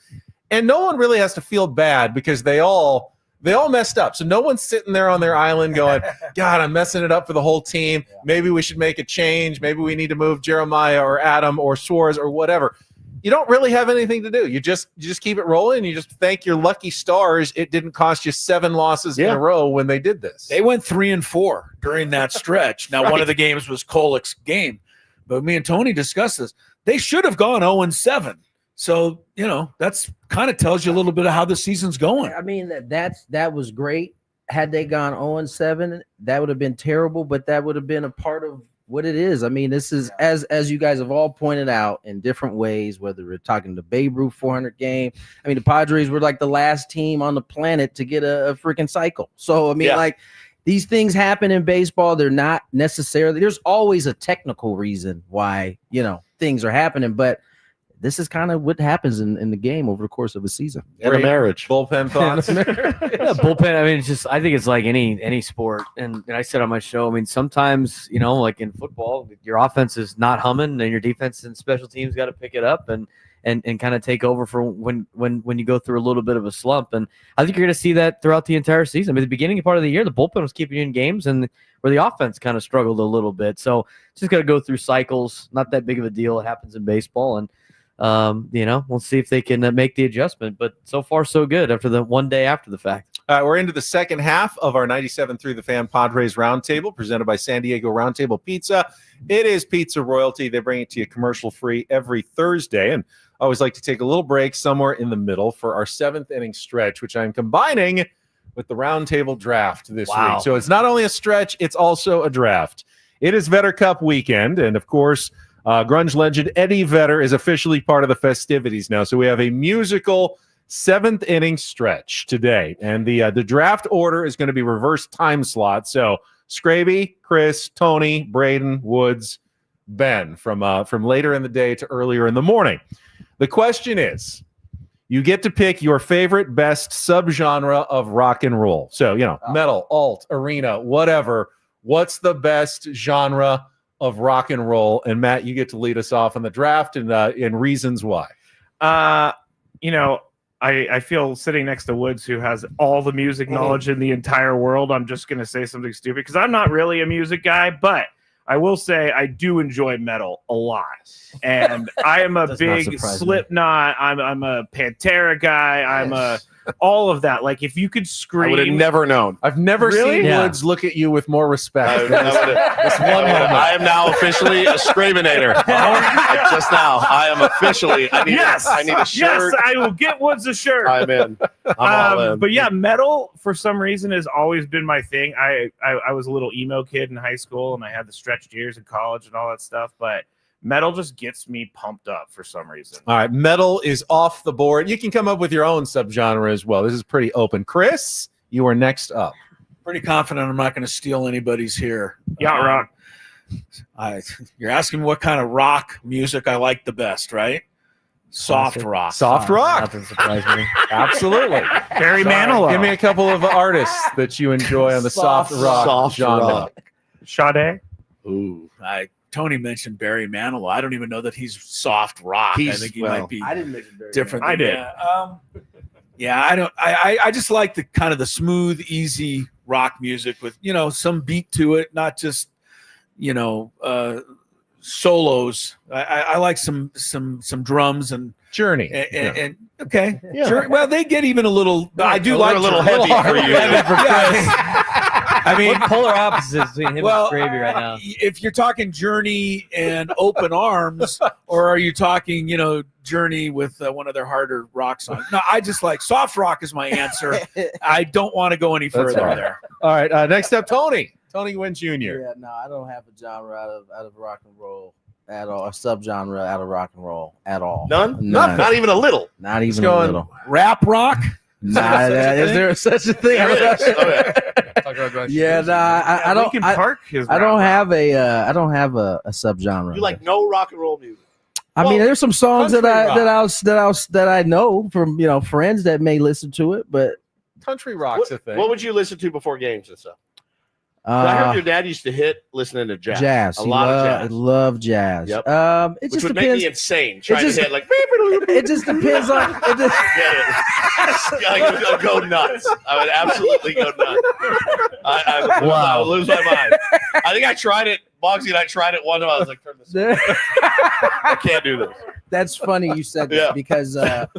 And no one really has to feel bad because they all messed up. So no one's sitting there on their island going, God, I'm messing it up for the whole team. Maybe we should make a change. Maybe we need to move Jeremiah or Adam or Suarez or whatever. you don't really have anything to do. You just keep it rolling. And you just thank your lucky stars it didn't cost you 7 losses in a row when they did this. They went 3-4 during that stretch. Now, one of the games was Kolek's game, but me and Tony discussed this. They should have gone 0-7. So, that's kind of tells you a little bit of how the season's going. I mean, that was great. Had they gone 0-7, that would have been terrible, but that would have been a part of what it is. I mean, this is, as you guys have all pointed out in different ways, whether we're talking the Babe Ruth 400 game. I mean, the Padres were like the last team on the planet to get a freaking cycle. So, I mean, like, these things happen in baseball. They're not necessarily, there's always a technical reason why, things are happening, but this is kind of what happens in the game over the course of a season. And a marriage. Bullpen thoughts? Bullpen. I mean, I think it's like any sport. And I said on my show, I mean, sometimes, like in football, your offense is not humming and your defense and special teams got to pick it up and kind of take over for when you go through a little bit of a slump. And I think you're going to see that throughout the entire season. I mean, the beginning part of the year, the bullpen was keeping you in games and where the offense kind of struggled a little bit. So just got to go through cycles. Not that big of a deal. It happens in baseball. And, we'll see if they can make the adjustment. But so far, so good after the one day after the fact. We're into the second half of our 97.3 The Fan Padres Roundtable, presented by San Diego Roundtable Pizza. It is pizza royalty. They bring it to you commercial-free every Thursday. And I always like to take a little break somewhere in the middle for our 7th inning stretch, which I'm combining with the Roundtable Draft this week. So it's not only a stretch, it's also a draft. It is Vetter Cup weekend, and of course, grunge legend Eddie Vedder is officially part of the festivities now. So we have a musical 7th inning stretch today, and the draft order is going to be reverse time slot. So Scraby, Chris, Tony, Braden, Woods, Ben from later in the day to earlier in the morning. The question is, you get to pick your favorite best subgenre of rock and roll. So, metal, alt, arena, whatever. What's the best genre of rock and roll? And Matt, you get to lead us off on the draft and reasons why. I feel sitting next to Woods, who has all the music knowledge in the entire world, I'm just going to say something stupid because I'm not really a music guy, but I will say I do enjoy metal a lot. And I am a big Slipknot. I'm a Pantera guy. I'm a all of that. Like, if you could scream. I would have never known. I've never seen Woods look at you with more respect. I am now officially a Scraminator. Just now. I am officially. I need a shirt. Yes, I will get Woods a shirt. I'm in. I'm all in. But yeah, metal for some reason has always been my thing. I was a little emo kid in high school, and I had the stretched years in college and all that stuff, but metal just gets me pumped up for some reason. All right, metal is off the board. You can come up with your own subgenre as well. This is pretty open. Chris, you are next up. Pretty confident I'm not going to steal anybody's here. Rock. You're asking me what kind of rock music I like the best, right? Soft rock. Soft rock. Nothing surprised me. Absolutely. Barry Manilow. Give me a couple of artists that you enjoy on the soft rock genre. Sade. Ooh, Tony mentioned Barry Manilow. I don't even know that he's soft rock. I think he might be. I didn't mention Barry different. Manilow. I did. I don't. I just like the kind of the smooth, easy rock music with some beat to it, not just solos. I like some drums and Journey. And okay. Journey, well, they get even a little. I do like a little heavy for you. I mean, polar opposites between him and Gravy right now. If you're talking Journey and Open Arms, or are you talking, Journey with one of their harder rock songs? No, I just like soft rock is my answer. I don't want to go any further there. All right. Next up, Tony Gwynn Jr. Yeah, no, I don't have a genre out of rock and roll at all, a subgenre out of rock and roll at all. None? Not even a little. Not even a little. Rap rock? Is there such a thing? There is. I don't. I don't have a subgenre. You like no rock and roll music? I mean, there's some songs that I know from friends that may listen to it, but country rock's a thing. What would you listen to before games and stuff? I heard your dad used to hit listening to jazz. A lot of jazz. I love jazz. Yep. It Which just would depends. make me insane. Trying to hit like. It just depends on. I would go nuts. I would absolutely go nuts. I would lose my mind. I think I tried it. Bogsy and I tried it one time. I was like, turn this off. I can't do this. That's funny you said that because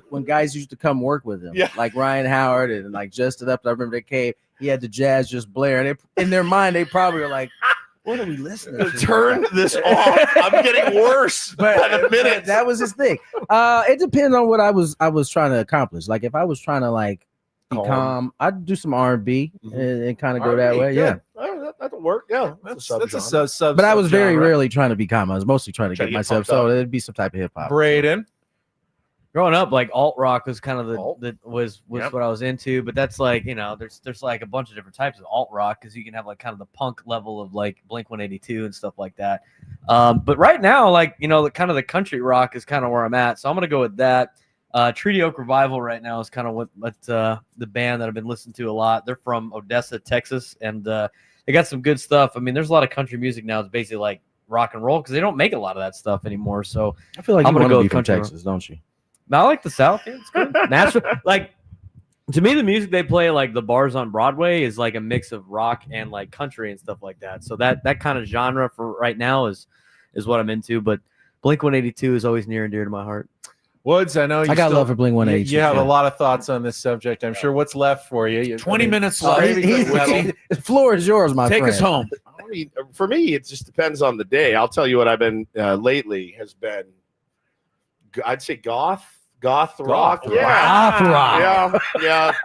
when guys used to come work with him, like Ryan Howard and like Just It Up, I remember they came. He had the jazz just blare, and in their mind they probably were like, "What are we listening to? Turn this off. I'm getting worse by the minute." That was his thing. It depends on what I was trying to accomplish. Like if I was trying to like be calm, I'd do some R&B and kind of go that way. Good. That'll work. Yeah, that's a sub. But I was very rarely trying to be calm. I was mostly trying to get myself. So it'd be some type of hip hop. Braden. Growing up, like alt rock was kind of was what I was into, but that's like, you know, there's like a bunch of different types of alt rock because you can have like kind of the punk level of like Blink-182 and stuff like that. But right now, like, you know, the kind of the country rock is kind of where I'm at, so I'm gonna go with that. Treaty Oak Revival right now is kind of what the band that I've been listening to a lot. They're from Odessa, Texas, and they got some good stuff. I mean, there's a lot of country music now. It's basically like rock and roll because they don't make a lot of that stuff anymore. So I feel like I'm gonna go from country Texas, don't you? I like the South. Yeah, it's good. Nashville, like to me, the music they play, like the bars on Broadway, is like a mix of rock and like country and stuff like that. So that kind of genre for right now is what I'm into. But Blink-182 is always near and dear to my heart. Woods, I know I got love for Blink-182. You have a lot of thoughts on this subject. I'm sure. What's left for you? 20 minutes left. The floor is yours, my friend. Take us home. I mean, for me, it just depends on the day. I'll tell you what I've been lately has been. I'd say goth rock. Yeah.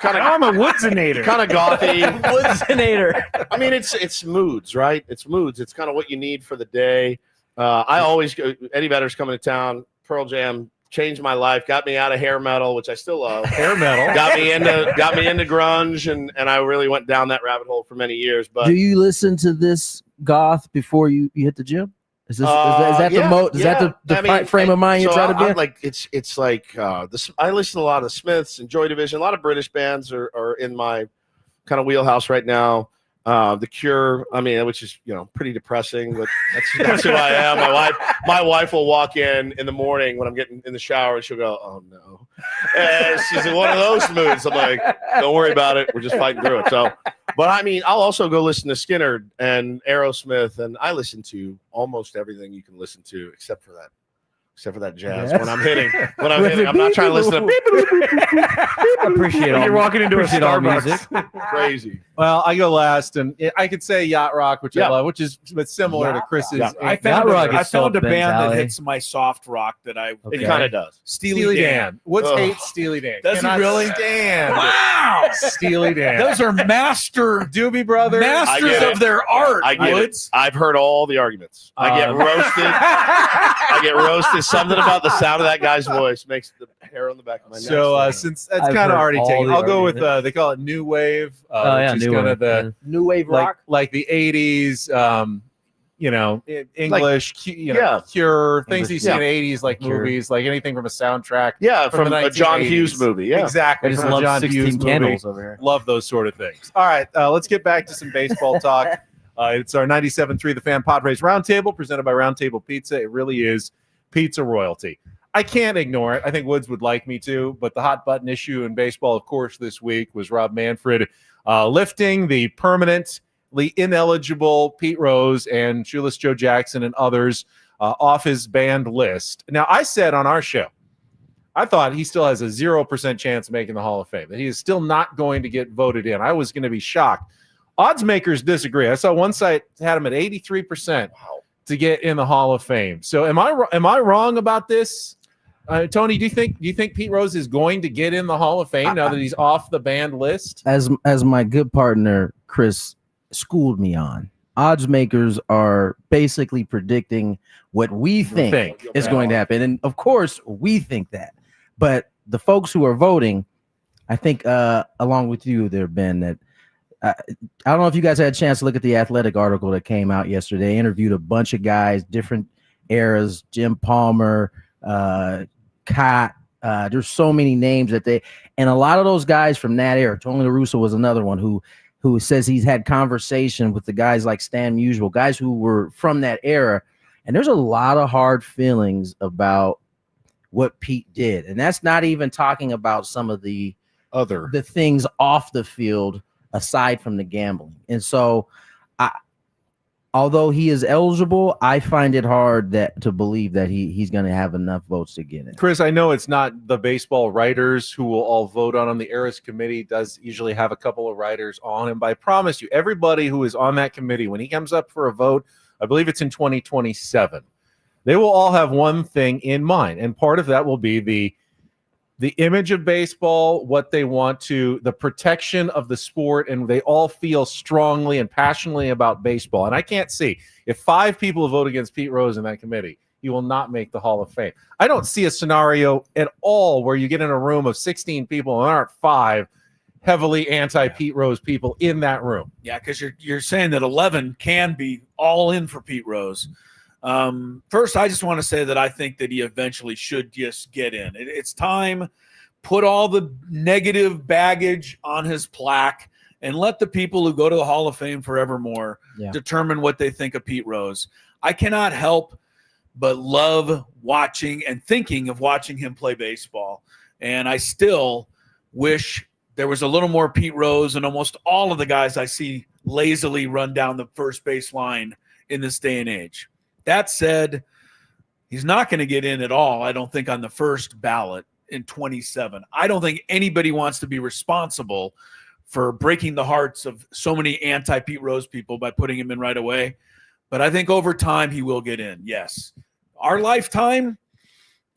Kind of. I'm a Woodsinator. Kind of gothy. Woodsinator. I mean, it's moods, right? It's moods. It's kind of what you need for the day. I always go. Eddie Vedder's coming to town. Pearl Jam changed my life. Got me out of hair metal, which I still love. Hair metal. Got me into grunge, and I really went down that rabbit hole for many years. But do you listen to this goth before you hit the gym? Is that the frame of mind you're trying to be in? Like it's like this. I listen to a lot of the Smiths and Joy Division. A lot of British bands are in my kind of wheelhouse right now. The Cure, I mean, which is pretty depressing, but that's who I am. My wife will walk in the morning when I'm getting in the shower, and she'll go, "Oh no," and she's in one of those moods. I'm like, "Don't worry about it. We're just fighting through it." So, but I mean, I'll also go listen to Skinner and Aerosmith, and I listen to almost everything you can listen to except for that jazz. Yes. When I'm hitting, I'm not trying to listen to I appreciate all. You're walking into a Starbucks. Crazy. Well, I go last, and I could say yacht rock, which I love, which is similar to Chris's. Yeah. I found a band alley. that hits my soft rock that I. It kind of does. Steely Dan. Woods hates Steely Dan. Does he Cannot really? Stand Wow! Steely Dan. Those are Doobie Brothers. masters of their art. I get Woods. it. I've heard all the arguments. I get roasted. Something about the sound of that guy's voice makes the hair on the back of my neck. So since that's I've kind of heard already all taken, the I'll go with arguments. they call it new wave. Which is new kind wave. of the New wave rock. like the 80s. English, Cure, things you see in the 80s, like Cure. movies, like anything from a soundtrack. Yeah, from the a John 1980s. Hughes movie. Yeah, Exactly. I just from a love John 16 Hughes Candles movie. over here. Love those sort of things. All right, let's get back to some baseball talk. It's our 97.3 The Fan Padres Roundtable presented by Roundtable Pizza. It really is pizza royalty. I can't ignore it. I think Woods would like me to, but the hot button issue in baseball, of course, this week was Rob Manfred lifting the permanently ineligible Pete Rose and Shoeless Joe Jackson and others off his banned list. Now, I said on our show, I thought he still has a 0% chance of making the Hall of Fame, that he is still not going to get voted in. I was going to be shocked. Odds makers disagree. I saw one site had him at 83% to get in the Hall of Fame. So am I wrong about this? Tony, do you think Pete Rose is going to get in the Hall of Fame now that he's off the banned list? As my good partner Chris schooled me on, odds makers are basically predicting what we think is going to happen, and of course we think that. But the folks who are voting, I think, along with you, there, Ben, that I don't know if you guys had a chance to look at the Athletic article that came out yesterday. They interviewed a bunch of guys, different eras, Jim Palmer, Cott. There's so many names and a lot of those guys from that era. Tony La Russa was another one who says he's had conversation with the guys like Stan Musial, guys who were from that era. And there's a lot of hard feelings about what Pete did. And that's not even talking about some of the things off the field aside from the gambling. And so although he is eligible, I find it hard to believe that he's going to have enough votes to get in. Chris, I know it's not the baseball writers who will all vote on him. The Eras committee does usually have a couple of writers on him, but I promise you, everybody who is on that committee, when he comes up for a vote, I believe it's in 2027, they will all have one thing in mind, and part of that will be the image of baseball, what they want to, the protection of the sport, and they all feel strongly and passionately about baseball. And I can't see, if 5 people vote against Pete Rose in that committee, he will not make the Hall of Fame. I don't see a scenario at all where you get in a room of 16 people and there aren't 5 heavily anti-Pete Rose people in that room. Yeah, because you're saying that 11 can be all in for Pete Rose. First, I just want to say that I think that he eventually should just get in. It's time. Put all the negative baggage on his plaque and let the people who go to the Hall of Fame forevermore determine what they think of Pete Rose. I cannot help but love watching and thinking of watching him play baseball. And I still wish there was a little more Pete Rose and almost all of the guys I see lazily run down the first base line in this day and age. That said, he's not going to get in at all, I don't think, on the first ballot in 27. I don't think anybody wants to be responsible for breaking the hearts of so many anti-Pete Rose people by putting him in right away. But I think over time he will get in, yes. Our lifetime,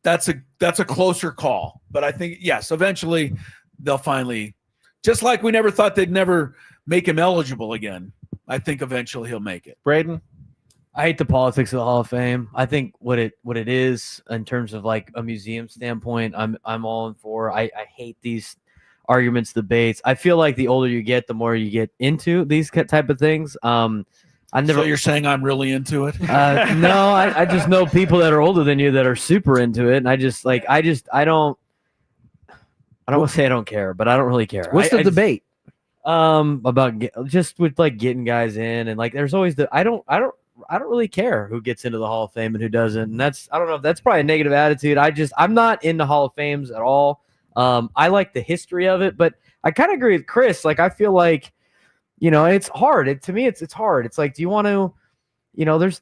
that's a closer call. But I think, yes, eventually they'll finally, just like we never thought they'd never make him eligible again, I think eventually he'll make it. Braden? I hate the politics of the Hall of Fame. I think what it is in terms of like a museum standpoint, I'm all in for. I hate these arguments, debates. I feel like the older you get, the more you get into these type of things. So you're saying I'm really into it? No, I just know people that are older than you that are super into it, and I don't want to say I don't care, but I don't really care. What's the debate? About just with like getting guys in, and like there's always I don't really care who gets into the Hall of Fame and who doesn't. And I don't know if that's probably a negative attitude. I'm not into Hall of Fames at all. I like the history of it, but I kind of agree with Chris. Like, I feel like, it's hard. To me, it's hard. It's like, do you want to,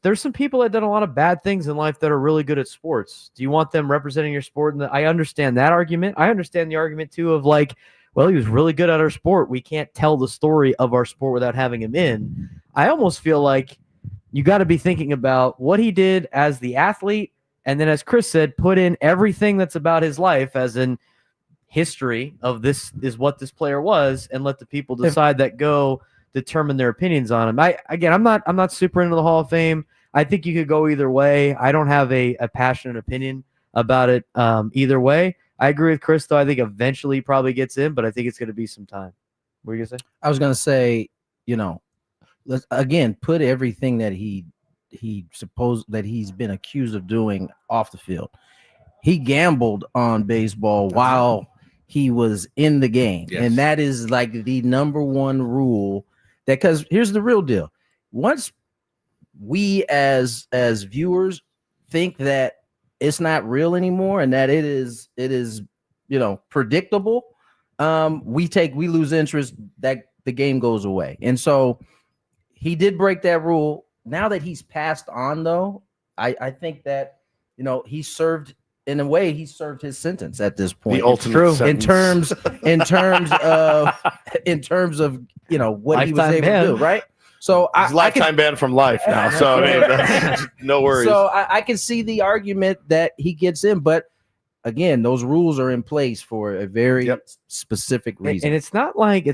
there's some people that done a lot of bad things in life that are really good at sports. Do you want them representing your sport? And I understand that argument. I understand the argument too of like, well, he was really good at our sport. We can't tell the story of our sport without having him in. I almost feel like you got to be thinking about what he did as the athlete. And then, as Chris said, put in everything that's about his life as in history of this is what this player was, and let the people decide that go determine their opinions on him. I'm not super into the Hall of Fame. I think you could go either way. I don't have a passionate opinion about it either way. I agree with Chris, though. I think eventually he probably gets in, but I think it's going to be some time. What were you going to say? I was going to say, let's again put everything that he supposed that he's been accused of doing off the field. He gambled on baseball while he was in the game, and that is like the number one rule. That, because here's the real deal: once we as viewers think that it's not real anymore and that it is predictable, we lose interest. That the game goes away, and so. He did break that rule. Now that he's passed on, though, I think that he served his sentence at this point. The ultimate sentence. in terms of what he was able to do, right? So he's lifetime ban from life now. So I mean, no worries. So I can see the argument that he gets in, but again, those rules are in place for a very specific reason. And it's not like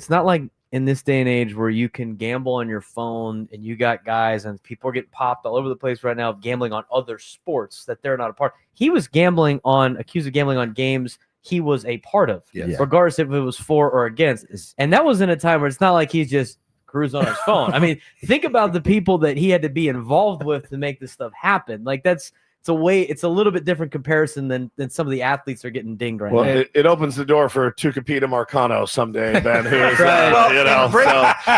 in this day and age where you can gamble on your phone and you got guys and people are getting popped all over the place right now of gambling on other sports that they're not a part. He was accused of gambling on games he was a part of, regardless if it was for or against. And that was in a time where it's not like he's just cruising on his phone. I mean, think about the people that he had to be involved with to make this stuff happen. Like it's a little bit different comparison than some of the athletes are getting dinged right now. Well, it opens the door for Tucapita Marcano someday, Ben. Who is,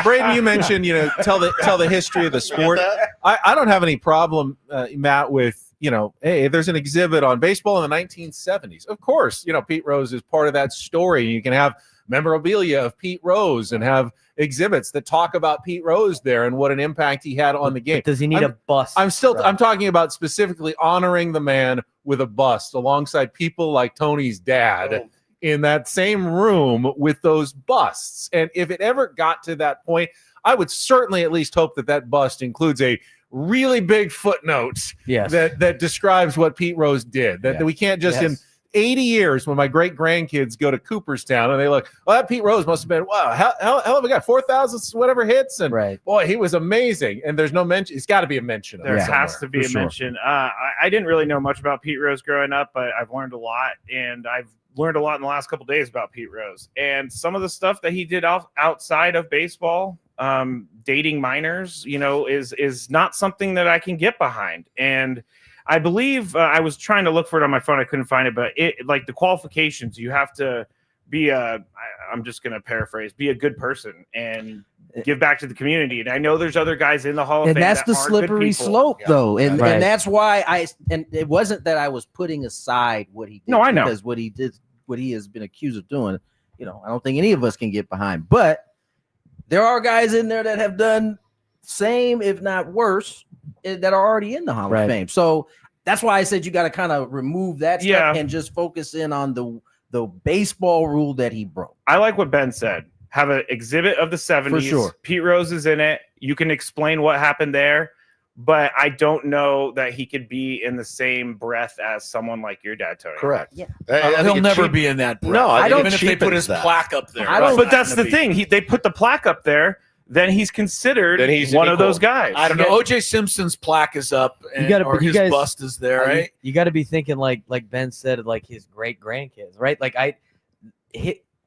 Braden, you mentioned, tell the history of the sport. I don't have any problem, Matt, with, hey, there's an exhibit on baseball in the 1970s. Of course, Pete Rose is part of that story. You can have memorabilia of Pete Rose and have exhibits that talk about Pete Rose there and what an impact he had on the game. But does he need a bust? I'm talking about specifically honoring the man with a bust alongside people like Tony's dad in that same room with those busts. And if it ever got to that point, I would certainly at least hope that that bust includes a really big footnote that describes what Pete Rose did. That we can't just in 80 years when my great grandkids go to Cooperstown and they look, well, that Pete Rose must have been, wow, hell of a guy, 4,000 whatever hits. And boy, he was amazing. And there's no mention. It's got to be a mention. There has to be a mention. I didn't really know much about Pete Rose growing up, but I've learned a lot. And I've learned a lot in the last couple of days about Pete Rose. And some of the stuff that he did outside of baseball, dating minors, is not something that I can get behind. And I believe I was trying to look for it on my phone. I couldn't find it, but like the qualifications, you have to be I'm just going to paraphrase, be a good person and give back to the community. And I know there's other guys in the Hall of Fame. And that's the slippery slope, though. And that's why and it wasn't that I was putting aside what he did. No, I know. Because what he did, what he has been accused of doing, I don't think any of us can get behind. But there are guys in there that have done same, if not worse, that are already in the Hall of Fame. So that's why I said you got to kind of remove that stuff and just focus in on the baseball rule that he broke. I like what Ben said. Have an exhibit of the 70s. For sure. Pete Rose is in it. You can explain what happened there, but I don't know that he could be in the same breath as someone like your dad, Tony. Correct. Yeah. He'll never be in that breath. No, I don't. Even if they put his plaque up there. But that's the thing. They put the plaque up there. Then he's considered one of those guys. I don't know. O.J. Simpson's plaque is up, and his bust is there, right? You got to be thinking like Ben said, like his great grandkids, right? Like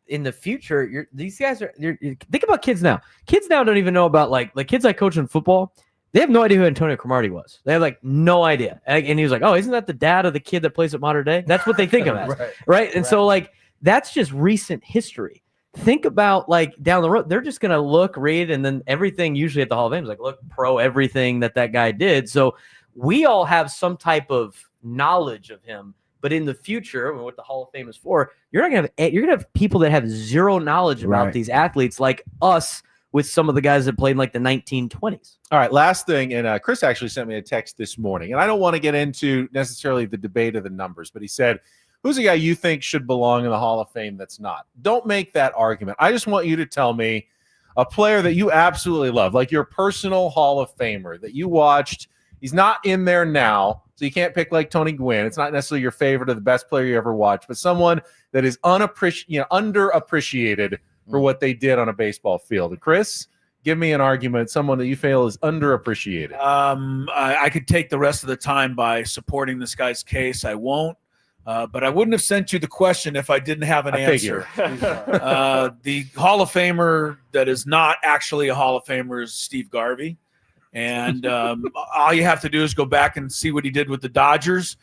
in the future, these guys are. Think about kids now. Kids now don't even know about like kids I coach in football. They have no idea who Antonio Cromartie was. They have like no idea. And he was like, "Oh, isn't that the dad of the kid that plays at Modern Day?" That's what they think of as, right? And so like that's just recent history. Think about like down the road, they're just going to look, read, and then everything usually at the Hall of Fame is like, look, pro everything that guy did. So we all have some type of knowledge of him, but in the future, what the Hall of Fame is for, you're going to have people that have zero knowledge about these athletes like us with some of the guys that played in like the 1920s. All right, last thing, and Chris actually sent me a text this morning, and I don't want to get into necessarily the debate of the numbers, but he said, who's a guy you think should belong in the Hall of Fame that's not? Don't make that argument. I just want you to tell me a player that you absolutely love, like your personal Hall of Famer that you watched. He's not in there now, so you can't pick like Tony Gwynn. It's not necessarily your favorite or the best player you ever watched, but someone that is underappreciated for what they did on a baseball field. And Chris, give me an argument, someone that you feel is underappreciated. I could take the rest of the time by supporting this guy's case. I won't. But I wouldn't have sent you the question if I didn't have an answer. The Hall of Famer that is not actually a Hall of Famer is Steve Garvey. And all you have to do is go back and see what he did with the Dodgers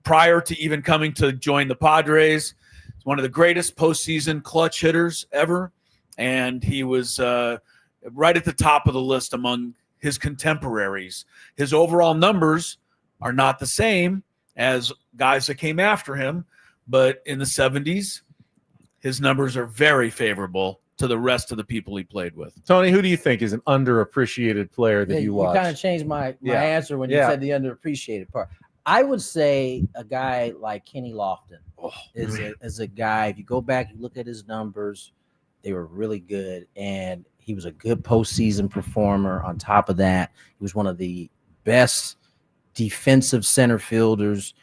prior to even coming to join the Padres. He's one of the greatest postseason clutch hitters ever. And he was right at the top of the list among his contemporaries. His overall numbers are not the same as guys that came after him, but in the 70s, his numbers are very favorable to the rest of the people he played with. Tony, who do you think is an underappreciated player that you watch? You kind of changed my answer when you said the underappreciated part. I would say a guy like Kenny Lofton is a guy, if you go back, you look at his numbers, they were really good, and he was a good postseason performer. On top of that, he was one of the best defensive center fielders.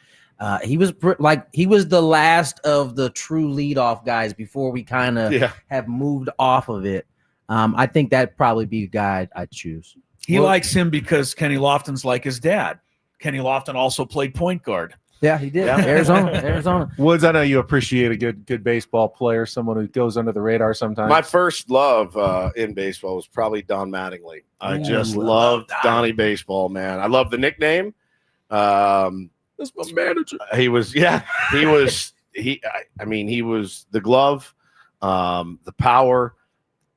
He was the last of the true leadoff guys before we kind of have moved off of it. I think that'd probably be the guy I'd choose. He likes him because Kenny Lofton's like his dad. Kenny Lofton also played point guard. Yeah, he did. Yeah. Arizona. Woods, I know you appreciate a good baseball player, someone who goes under the radar sometimes. My first love in baseball was probably Don Mattingly. I just loved Donnie Baseball, man. I love the nickname. That's my manager. He was the glove, the power,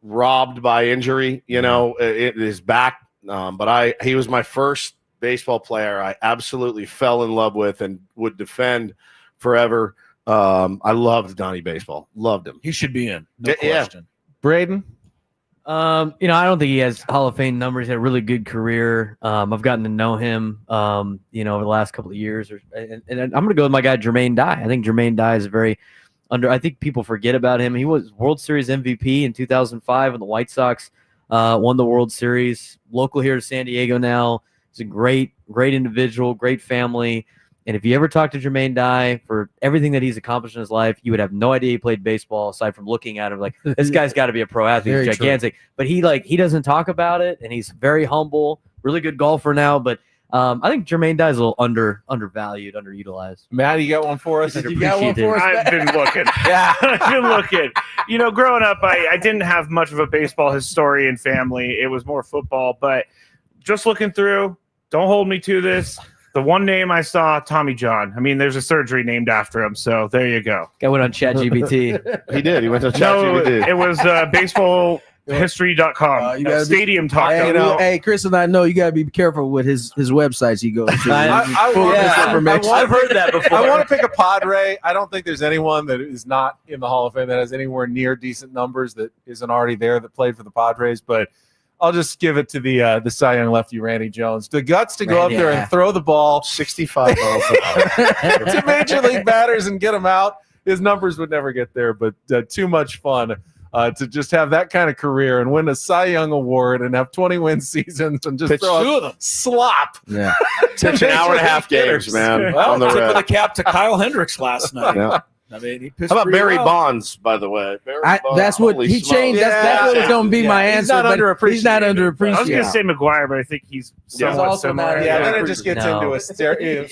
robbed by injury, his back. But he was my first baseball player I absolutely fell in love with and would defend forever. I loved Donnie Baseball. Loved him. He should be in. No question. Braden? I don't think he has Hall of Fame numbers. He had a really good career. I've gotten to know him, over the last couple of years. And I'm going to go with my guy, Jermaine Dye. I think Jermaine Dye is very I think people forget about him. He was World Series MVP in 2005 when the White Sox won the World Series. Local here to San Diego now. He's a great individual, great family. And if you ever talk to Jermaine Dye, for everything that he's accomplished in his life, you would have no idea he played baseball aside from looking at him like, this guy's got to be a pro athlete. He's gigantic. True. But he doesn't talk about it, and he's very humble, really good golfer now. But I think Jermaine Dye is a little undervalued, underutilized. Matt, you got one for us? You got one for us? I've been looking. Yeah, I've been looking. Growing up, I didn't have much of a baseball historian family. It was more football. But just looking through, don't hold me to this. The one name I saw, Tommy John. I mean, there's a surgery named after him, so there you go. Guy went on ChatGPT. He did. He went to ChatGPT. No, it was baseballhistory.com. Stadium Talk. Hey, Chris and I know you got to be careful with his websites he goes to. I've heard that before. I want to pick a Padre. I don't think there's anyone that is not in the Hall of Fame that has anywhere near decent numbers that isn't already there that played for the Padres, but I'll just give it to the Cy Young lefty, Randy Jones. The guts to go up there and throw the ball 65 miles an hour to major league batters and get them out. His numbers would never get there, but too much fun to just have that kind of career and win a Cy Young award and have 20-win seasons and just throw two of them slop. Yeah, pitch an hour and a half games, man. Well, on the tip of the cap to Kyle Hendricks last night. Yeah. I mean, he pissed. How about Barry Bonds, by the way? That's what he changed. That's what was going to be my answer. He's not underappreciated. I was going to say McGuire, but I think he's somewhat similar. Yeah, then it just gets into a steroid.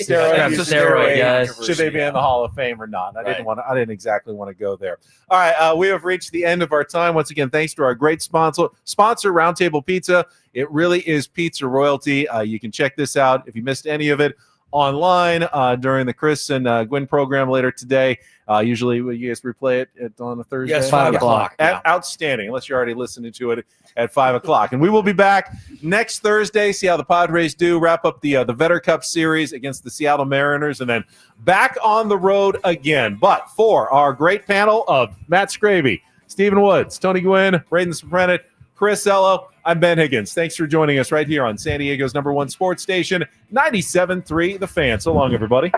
Should they be in the Hall of Fame or not? I didn't exactly want to go there. All right, we have reached the end of our time. Once again, thanks to our great sponsor, Roundtable Pizza. It really is pizza royalty. You can check this out if you missed any of it online during the Chris and Gwen program later today. Usually you guys replay it on a Thursday. Yes, 5 o'clock. Outstanding, unless you're already listening to it at 5 o'clock. And we will be back next Thursday, see how the Padres do, wrap up the Vetter Cup series against the Seattle Mariners, and then back on the road again. But for our great panel of Matt Scraby, Stephen Woods, Tony Gwynn, Braden Soprenet, Chris Ello, I'm Ben Higgins. Thanks for joining us right here on San Diego's #1 sports station, 97.3 The Fan. So long, everybody.